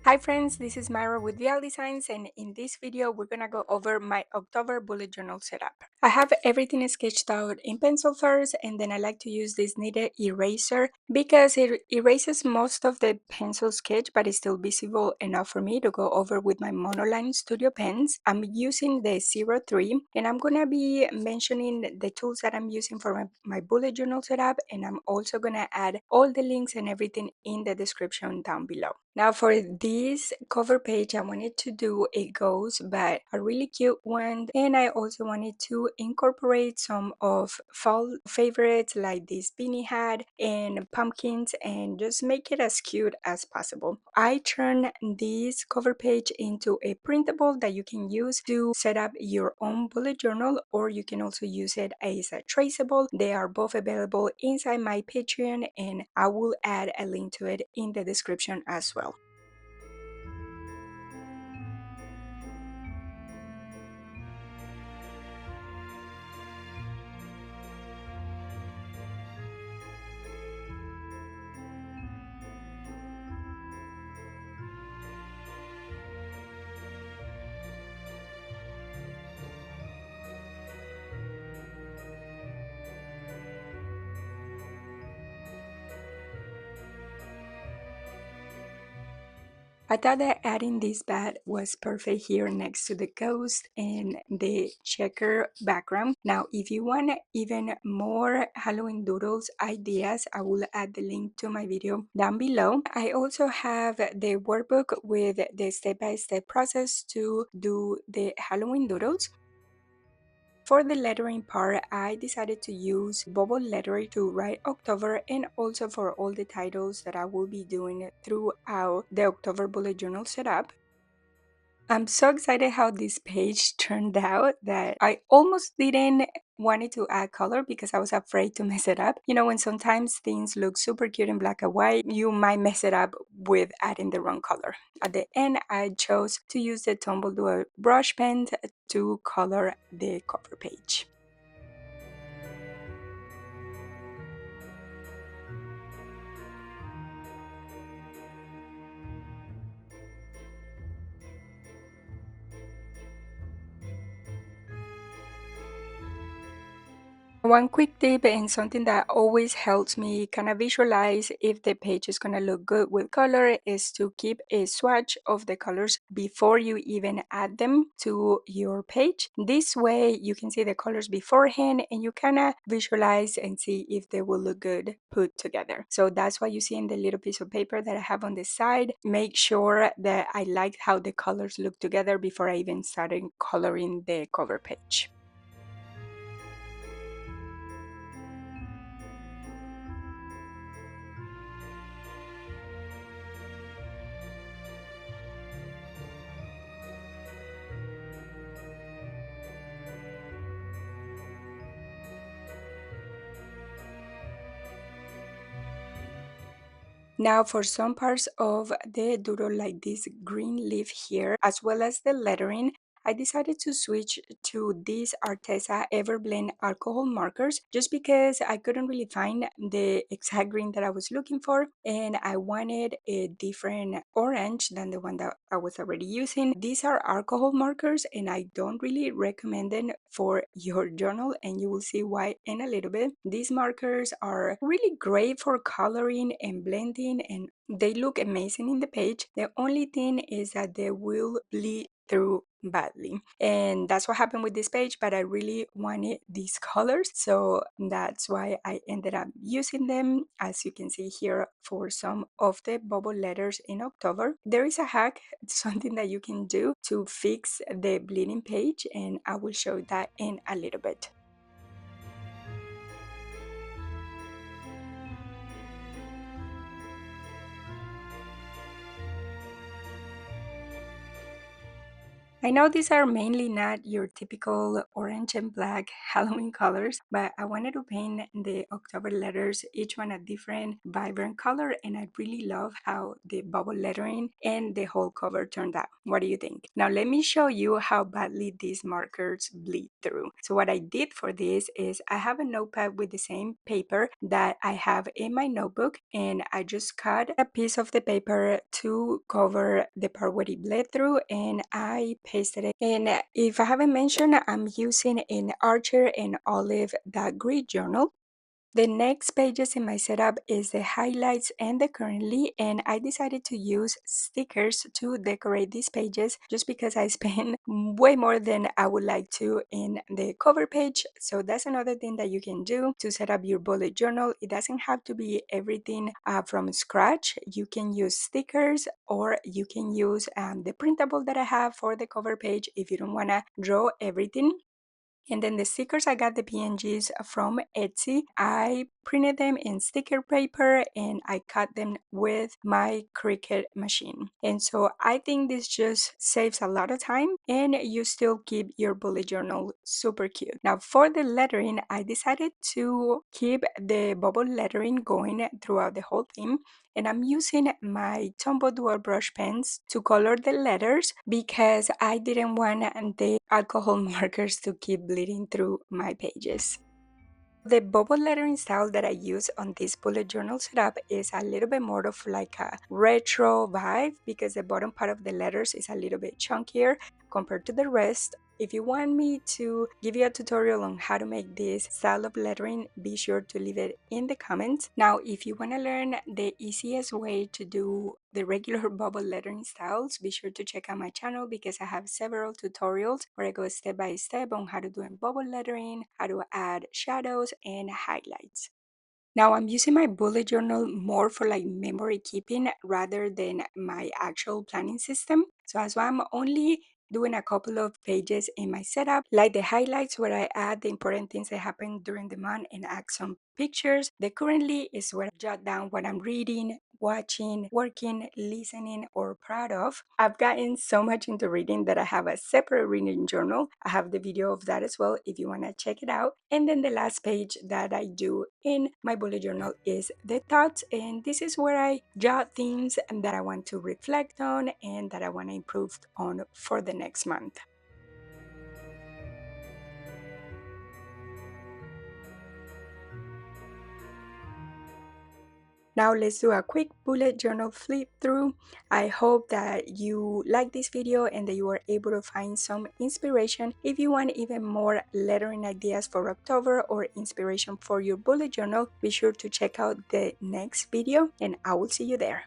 Hi friends, this is Myra with Vial Designs, and in this video we're gonna go over my October bullet journal setup. I have everything sketched out in pencil first, and then I like to use this knitter eraser because it erases most of the pencil sketch, but it's still visible enough for me to go over with my monoline studio pens. I'm using the 03, and I'm gonna be mentioning the tools that I'm using for my bullet journal setup, and I'm also gonna add all the links and everything in the description down below. Now for this cover page, I wanted to do a ghost, but a really cute one, and I also wanted to incorporate some of fall favorites like this beanie hat and pumpkins and just make it as cute as possible. I turned this cover page into a printable that you can use to set up your own bullet journal, or you can also use it as a traceable. They are both available inside my Patreon, and I will add a link to it in the description as well. I thought that adding this bat was perfect here next to the ghost and the checker background. Now, if you want even more Halloween doodles ideas, I will add the link to my video down below. I also have the workbook with the step-by-step process to do the Halloween doodles. For the lettering part, I decided to use bubble lettering to write October, and also for all the titles that I will be doing throughout the October bullet journal setup. I'm so excited how this page turned out that I almost didn't wanted to add color because I was afraid to mess it up. You know, when sometimes things look super cute in black and white, you might mess it up with adding the wrong color. At the end, I chose to use the Tumblr brush pen to color the cover page. One quick tip and something that always helps me kind of visualize if the page is going to look good with color is to keep a swatch of the colors before you even add them to your page. This way you can see the colors beforehand and you kind of visualize and see if they will look good put together. So that's why you see in the little piece of paper that I have on the side. Make sure that I like how the colors look together before I even started coloring the cover page. Now for some parts of the doodle like this green leaf here, as well as the lettering, I decided to switch to these Arteza Everblend alcohol markers just because I couldn't really find the exact green that I was looking for, and I wanted a different orange than the one that I was already using. These are alcohol markers and I don't really recommend them for your journal, and you will see why in a little bit. These markers are really great for coloring and blending, and they look amazing in the page. The only thing is that they will bleed through badly, and that's what happened with this page, but I really wanted these colors, so that's why I ended up using them, as you can see here, for some of the bubble letters in October. There is a hack, something that you can do to fix the bleeding page, and I will show that in a little bit. I know these are mainly not your typical orange and black Halloween colors, but I wanted to paint the October letters, each one a different vibrant color, and I really love how the bubble lettering and the whole cover turned out. What do you think? Now let me show you how badly these markers bleed through. So what I did for this is I have a notepad with the same paper that I have in my notebook, and I just cut a piece of the paper to cover the part where it bled through, and I pasted it. And if I haven't mentioned, I'm using an Archer and Olive that grid journal. The next pages in my setup is the highlights and the currently, and I decided to use stickers to decorate these pages just because I spend way more than I would like to in the cover page. So that's another thing that you can do to set up your bullet journal. It doesn't have to be everything from scratch. You can use stickers, or you can use the printable that I have for the cover page if you don't want to draw everything. And then the stickers, I got the PNGs from Etsy. I printed them in sticker paper and I cut them with my Cricut machine. And so I think this just saves a lot of time and you still keep your bullet journal super cute. Now for the lettering, I decided to keep the bubble lettering going throughout the whole theme, and I'm using my Tombow dual brush pens to color the letters because I didn't want the alcohol markers to keep bleeding through my pages. The bubble lettering style that I use on this bullet journal setup is a little bit more of like a retro vibe because the bottom part of the letters is a little bit chunkier compared to the rest. If you want me to give you a tutorial on how to make this style of lettering, be sure to leave it in the comments. Now, if you want to learn the easiest way to do the regular bubble lettering styles, be sure to check out my channel because I have several tutorials where I go step by step on how to do bubble lettering, how to add shadows and highlights. Now I'm using my bullet journal more for like memory keeping rather than my actual planning system. So that's why I'm only doing a couple of pages in my setup, like the highlights where I add the important things that happen during the month and add some pictures. The currently is where I jot down what I'm reading, watching, working, listening, or proud of. I've gotten so much into reading that I have a separate reading journal. I have the video of that as well if you want to check it out. And then the last page that I do in my bullet journal is the thoughts, and this is where I jot things that I want to reflect on and that I want to improve on for the next month. Now let's do a quick bullet journal flip through. I hope that you like this video and that you are able to find some inspiration. If you want even more lettering ideas for October or inspiration for your bullet journal, be sure to check out the next video and I will see you there.